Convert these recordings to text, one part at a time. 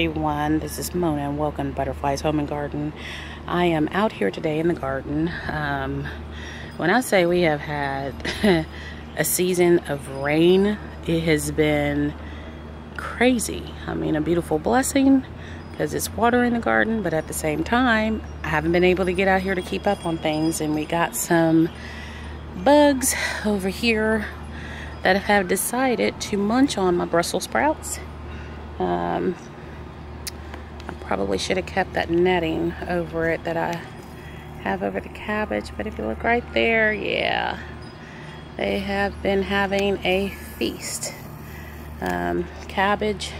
everyone, this is Mona and welcome to Butterfliez Home and Garden. I am out here today in the garden. When I say we have had a season of rain, it has been crazy. I mean, a beautiful blessing because it's water in the garden, but at the same time I haven't been able to get out here to keep up on things, and we got some bugs over here that have decided to munch on my Brussels sprouts. I probably should have kept that netting over it that I have over the cabbage, but if you look right there, yeah, they have been having a feast. Cabbage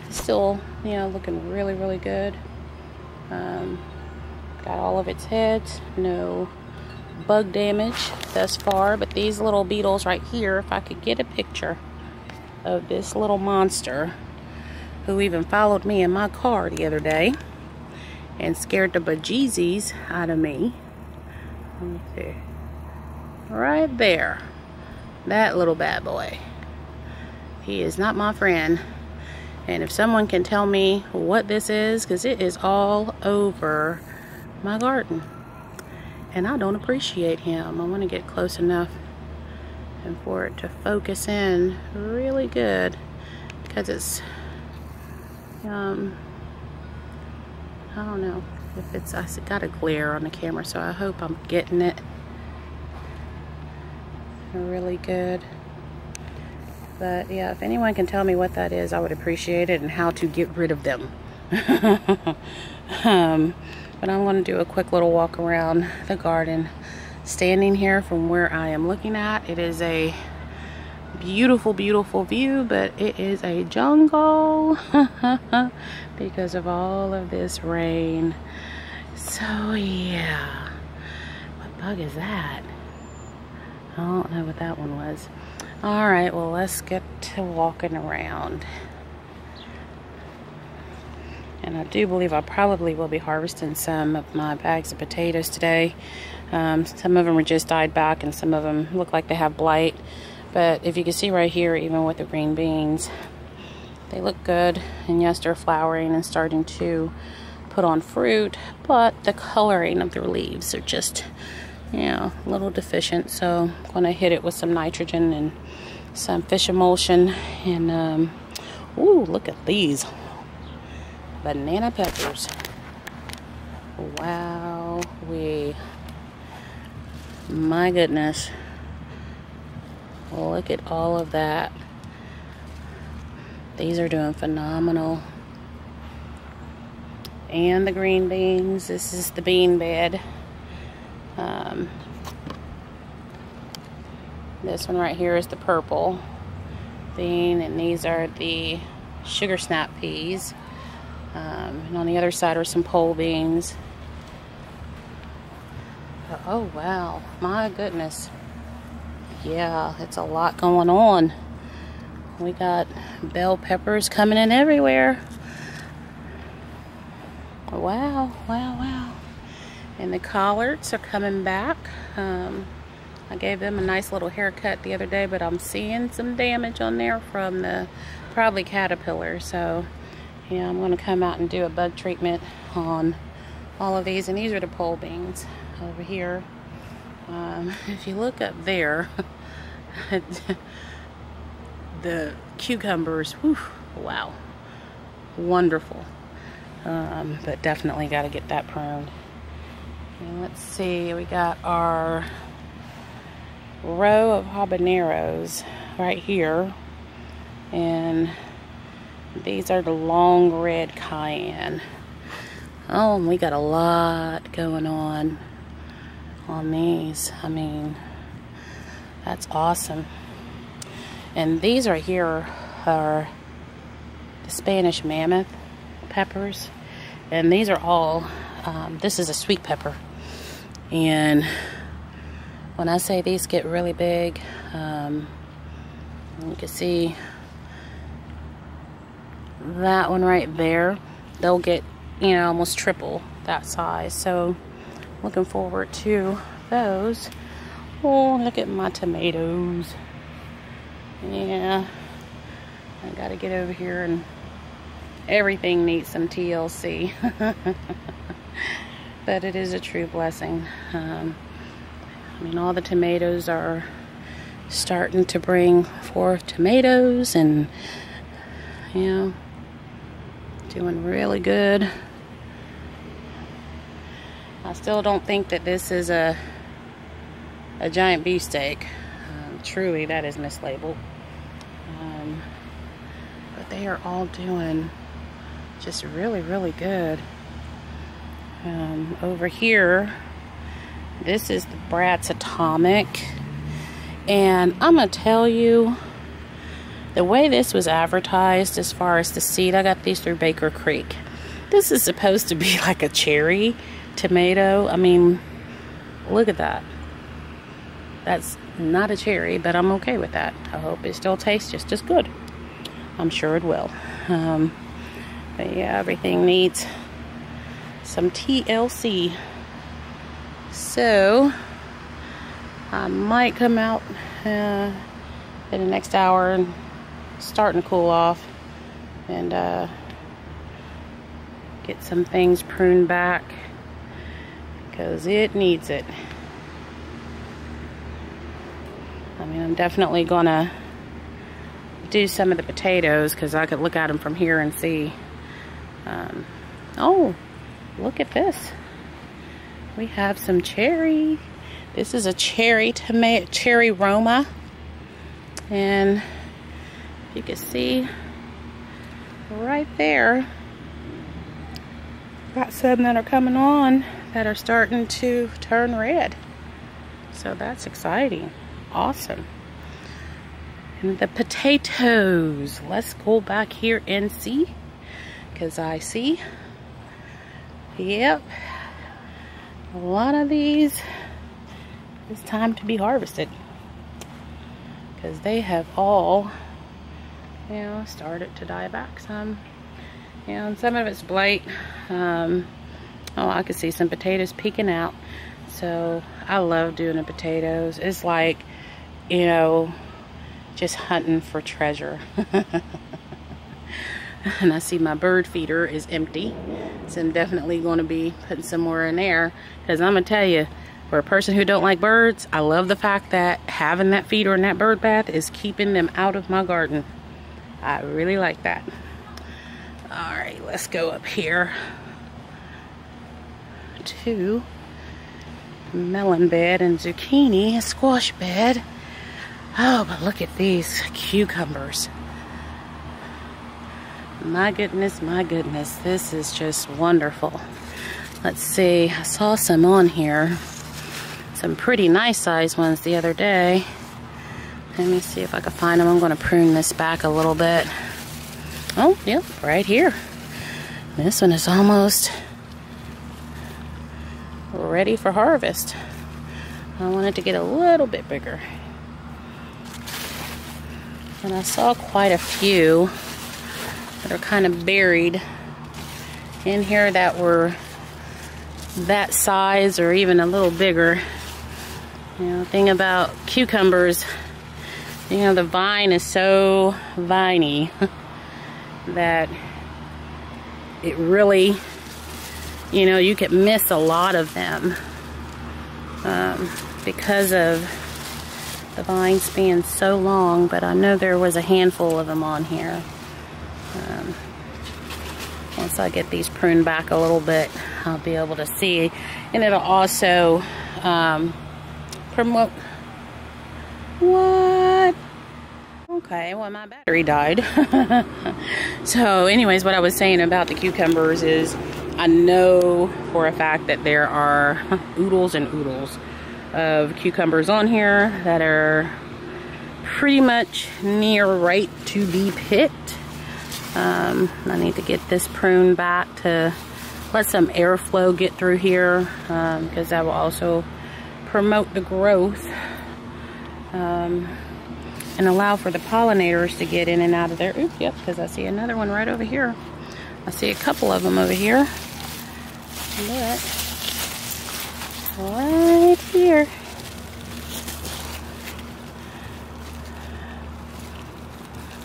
still, you know, looking really good. Got all of its heads, no bug damage thus far, but these little beetles right here, if I could get a picture of this little monster who even followed me in my car the other day and scared the bejesus out of me. Let me see. Right there. That little bad boy. He is not my friend. And if someone can tell me what this is, because it is all over my garden. And I don't appreciate him. I want to get close enough and for it to focus in really good, because it's I don't know if it's, I got a glare on the camera, so I hope I'm getting it really good. But yeah, if anyone can tell me what that is, I would appreciate it, and how to get rid of them. But I'm going to do a quick little walk around the garden. Standing here from where I am looking at, it is a beautiful view, but it is a jungle because of all of this rain. So yeah, what bug is that? I don't know what that one was. All right, well, let's get to walking around. And I do believe I probably will be harvesting some of my bags of potatoes today. Some of them are just died back, and some of them look like they have blight. But if you can see right here, even with the green beans, they look good. And yes, they're flowering and starting to put on fruit, but the coloring of their leaves are just, you know, a little deficient. So I'm going to hit it with some nitrogen and some fish emulsion. And, ooh, look at these banana peppers. Wow, my goodness, look at all of that. These are doing phenomenal. And the green beans, this is the bean bed. This one right here is the purple bean, and these are the sugar snap peas. And on the other side are some pole beans. Oh wow, my goodness. Yeah, it's a lot going on. We got bell peppers coming in everywhere. Wow. And the collards are coming back. I gave them a nice little haircut the other day, but I'm seeing some damage on there from the probably caterpillar. So yeah, I'm going to come out and do a bug treatment on all of these. And these are the pole beans over here. If you look up there, the cucumbers, whew, wow, wonderful. But definitely got to get that pruned. And let's see, we got our row of habaneros right here, and these are the long red cayenne. Oh, and we got a lot going on these. I mean, that's awesome. And these right here are the Spanish mammoth peppers, and these are all this is a sweet pepper. And when I say these get really big, you can see that one right there, they'll get, you know, almost triple that size. So looking forward to those. Oh, look at my tomatoes. Yeah, I gotta get over here and Everything needs some TLC. But it is a true blessing. I mean, all the tomatoes are starting to bring forth tomatoes, and you know, doing really good. I still don't think that this is a giant beefsteak. Truly, that is mislabeled. But they are all doing just really, really good. Over here, this is the Bratz Atomic, and I'm gonna tell you, the way this was advertised as far as the seed, I got these through Baker Creek. This is supposed to be like a cherry tomato. I mean, look at that. That's not a cherry, but I'm okay with that. I hope it still tastes just as good. I'm sure it will. But yeah, everything needs some TLC. So I might come out in the next hour and starting to cool off, and get some things pruned back because it needs it. I mean, I'm definitely gonna do some of the potatoes because I could look at them from here and see. Oh, look at this. We have some cherry. This is a cherry tomato, cherry Roma. And you can see right there, got some that are coming on that are starting to turn red. So that's exciting. Awesome. And the potatoes. Let's go back here and see. Because I see, yep, a lot of these, it's time to be harvested. Because they have all, you know, started to die back some. You know, and some of it's blight. Oh, I can see some potatoes peeking out. So I love doing the potatoes. It's like, you know, just hunting for treasure. And I see my bird feeder is empty, so I'm definitely going to be putting some more in there, because I'm going to tell you, for a person who don't like birds, I love the fact that having that feeder and that bird bath is keeping them out of my garden. I really like that. Alright, let's go up here to melon bed and zucchini, squash bed. Oh, but look at these cucumbers. My goodness, this is just wonderful. Let's see, I saw some on here, some pretty nice sized ones the other day. Let me see if I can find them. I'm going to prune this back a little bit. Oh, yep, right here. This one is almost ready for harvest. I want it to get a little bit bigger. And I saw quite a few that are kind of buried in here that were that size or even a little bigger. You know, the thing about cucumbers, you know, the vine is so viney that it really, you know, you could miss a lot of them because of the vines being so long. But I know there was a handful of them on here. Once I get these pruned back a little bit, I'll be able to see, and it'll also promote. What? Okay, well, my battery died. So anyways, what I was saying about the cucumbers is I know for a fact that there are oodles and oodles of cucumbers on here that are pretty much near right to be picked. I need to get this pruned back to let some airflow get through here, because that will also promote the growth and allow for the pollinators to get in and out of there. Oops, yep, because I see another one right over here. I see a couple of them over here. Look, right here.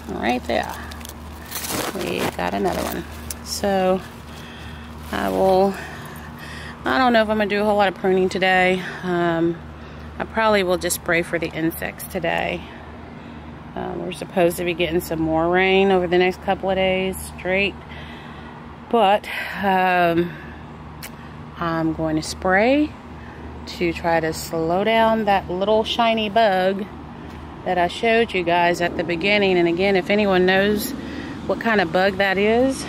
Right there. we got another one. So I don't know if I'm gonna do a whole lot of pruning today. I probably will just spray for the insects today. We're supposed to be getting some more rain over the next couple of days straight, but I'm going to spray to try to slow down that little shiny bug that I showed you guys at the beginning. And again, if anyone knows what kind of bug that is,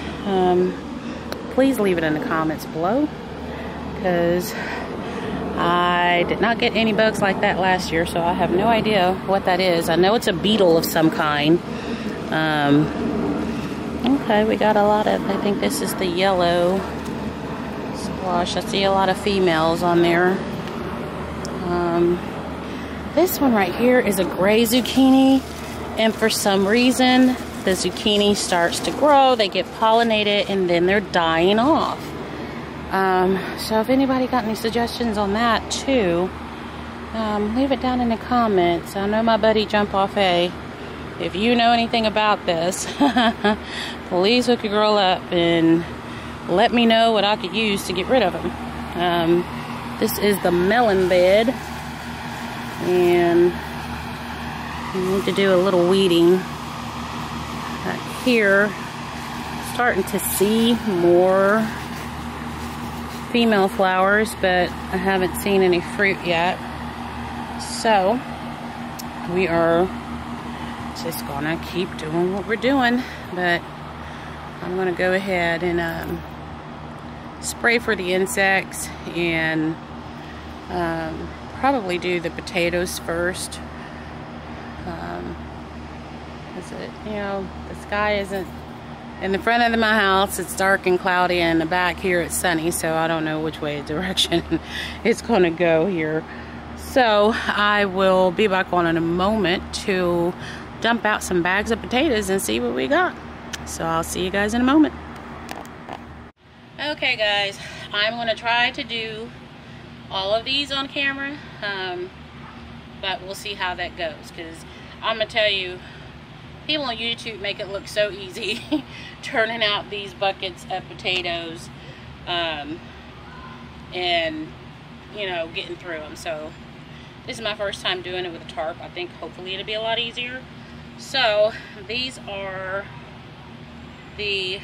please leave it in the comments below, because I did not get any bugs like that last year, so I have no idea what that is. I know it's a beetle of some kind. Okay, we got a lot of, I think this is the yellow squash. I see a lot of females on there. This one right here is a gray zucchini, and for some reason the zucchini starts to grow, they get pollinated, and then they're dying off. So if anybody got any suggestions on that too, leave it down in the comments. I know my buddy Jump Off A, if you know anything about this, please hook your girl up and let me know what I could use to get rid of them. This is the melon bed, and I need to do a little weeding here. Starting to see more female flowers, but I haven't seen any fruit yet. So we are just gonna keep doing what we're doing, but I'm gonna go ahead and spray for the insects, and probably do the potatoes first. You know, the sky isn't, in the front of my house it's dark and cloudy, and in the back here it's sunny, so I don't know which way direction it's gonna go here. So I will be back on in a moment to dump out some bags of potatoes and see what we got. So I'll see you guys in a moment. Okay guys, I'm gonna try to do all of these on camera, but we'll see how that goes, because I'm gonna tell you, people on YouTube make it look so easy turning out these buckets of potatoes, and you know, getting through them. So this is my first time doing it with a tarp. I think hopefully it'll be a lot easier. So these are the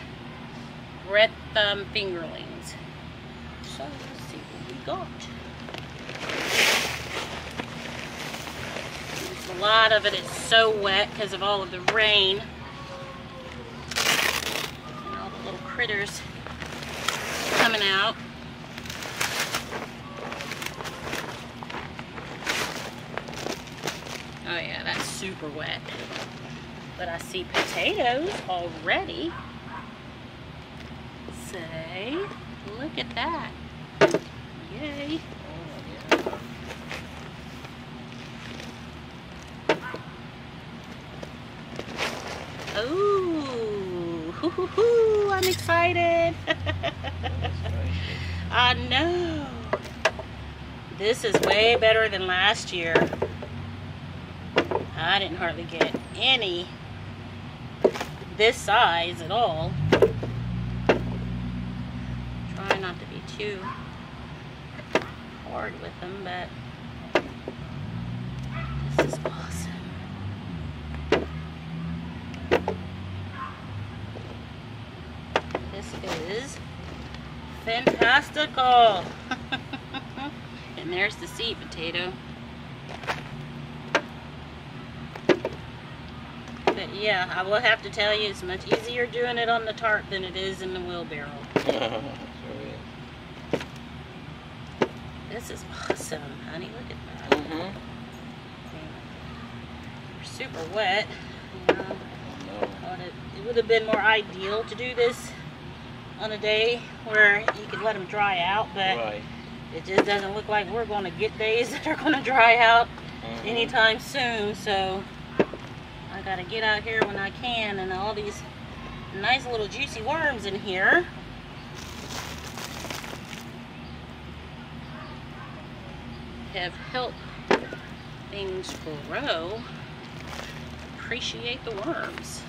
red thumb fingerlings. So let's see what we got. A lot of it is so wet because of all of the rain and all the little critters coming out. Oh yeah, that's super wet. But I see potatoes already. Say, look at that. Yay. Ooh, hoo, hoo, hoo, I'm excited. I know. This is way better than last year. I didn't hardly get any this size at all. Try not to be too hard with them, but this is awesome. This is fantastical. And there's the seed potato. But yeah, I will have to tell you, it's much easier doing it on the tarp than it is in the wheelbarrow. This is awesome, honey. Look at that. We're super wet. You know, it would have been more ideal to do this on a day where you could let them dry out, but it just doesn't look like we're going to get days that are going to dry out anytime soon. So I got to get out here when I can, and all these nice little juicy worms in here. Have helped things grow. Appreciate the worms.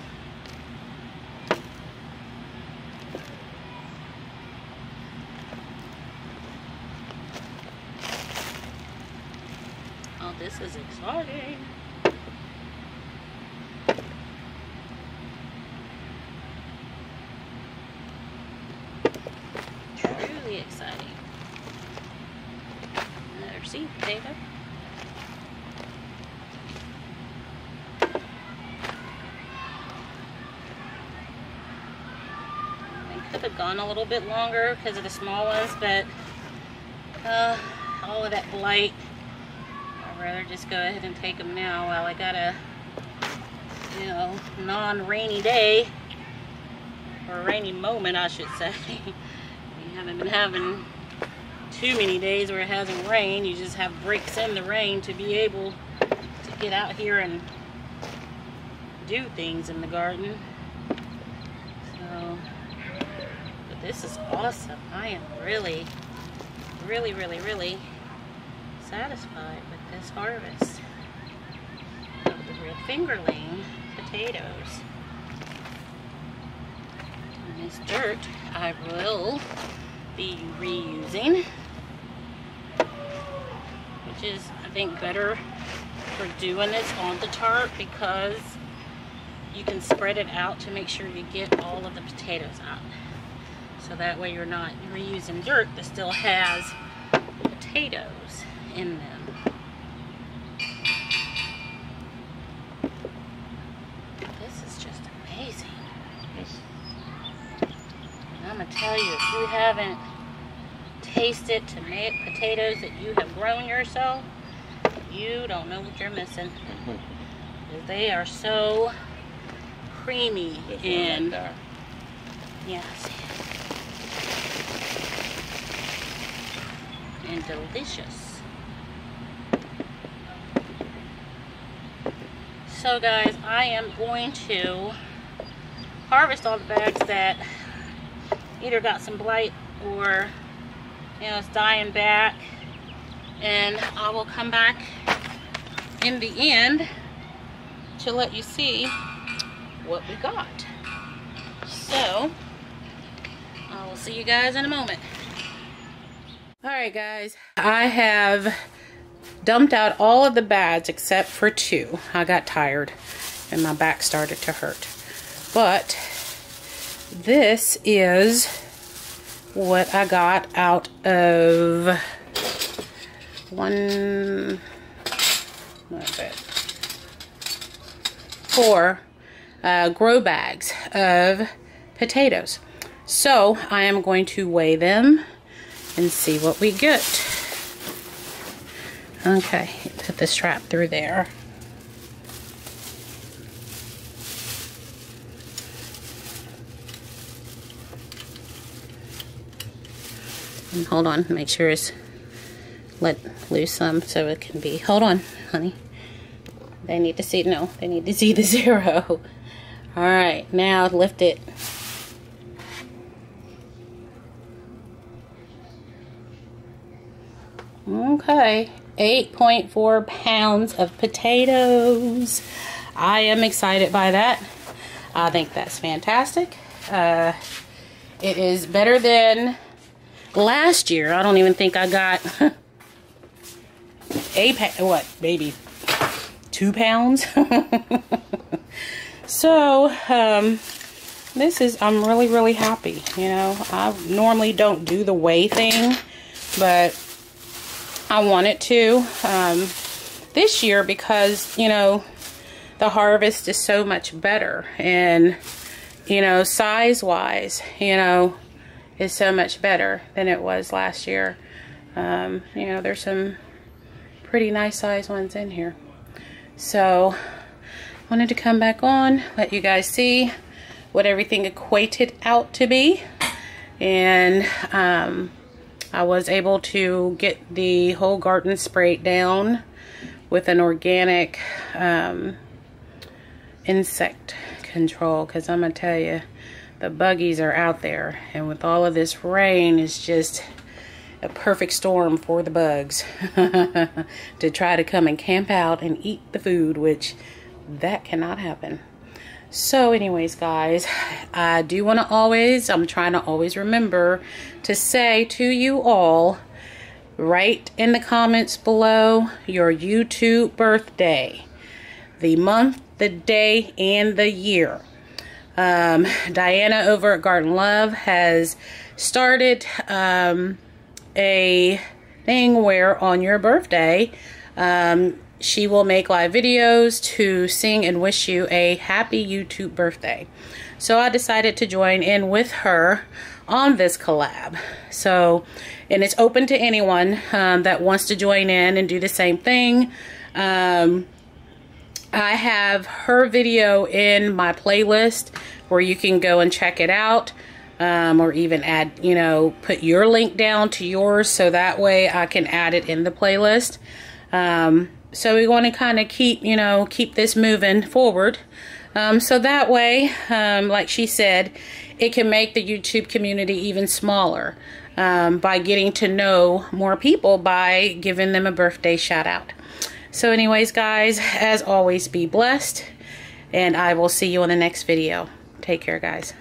this is exciting. Truly exciting. Another seed potato. Could have gone a little bit longer because of the small ones, but all of that blight, I'd rather just go ahead and take them now while I got a, you know, non-rainy day, or a rainy moment I should say. We haven't been having too many days where it hasn't rained. You just have breaks in the rain to be able to get out here and do things in the garden. So this is awesome. I am really satisfied with this harvest of the red fingerling potatoes. And this dirt I will be reusing, which is, I think, better for doing this on the tarp because you can spread it out to make sure you get all of the potatoes out. So that way you're not reusing dirt that still has potatoes in them. This is just amazing. And I'm going to tell you, if you haven't tasted tomato potatoes that you have grown yourself, you don't know what you're missing. Because they are so creamy and yes. And delicious. So guys, I am going to harvest all the bags that either got some blight or, you know, it's dying back, and I will come back in the end to let you see what we got. So I will see you guys in a moment. Alright guys, I have dumped out all of the bags except for 2. I got tired and my back started to hurt. But this is what I got out of 4 grow bags of potatoes. So I am going to weigh them and see what we get. Okay, put the strap through there. And hold on, make sure it's let loose some so it can be. Hold on, honey. They need to see, no, they need to see the 0. All right, now lift it. Okay, 8.4 pounds of potatoes. I am excited by that. I think that's fantastic. It is better than last year. I don't even think I got maybe 2 pounds. So, this is, I'm really happy. You know, I normally don't do the weigh thing, but I wanted to this year because, you know, the harvest is so much better, and, you know, size-wise, you know, is so much better than it was last year. You know, there's some pretty nice size ones in here. So, wanted to come back on, let you guys see what everything equated out to be. And I was able to get the whole garden sprayed down with an organic insect control, because I'm going to tell you, the buggies are out there, and with all of this rain, it's just a perfect storm for the bugs to try to come and camp out and eat the food, which that cannot happen. So anyways, guys, I do want to always, I'm trying to always remember to say to you all, write in the comments below your YouTube birthday, the month, the day, and the year. Diana over at Garden Love has started a thing where on your birthday, she will make live videos to sing and wish you a happy YouTube birthday. So I decided to join in with her on this collab. So, and it's open to anyone that wants to join in and do the same thing. I have her video in my playlist where you can go and check it out, or even add, you know, put your link down to yours so that way I can add it in the playlist. So we want to kind of keep, you know, keep this moving forward. So that way, like she said, it can make the YouTube community even smaller by getting to know more people by giving them a birthday shout out. So anyways, guys, as always, be blessed, and I will see you on the next video. Take care, guys.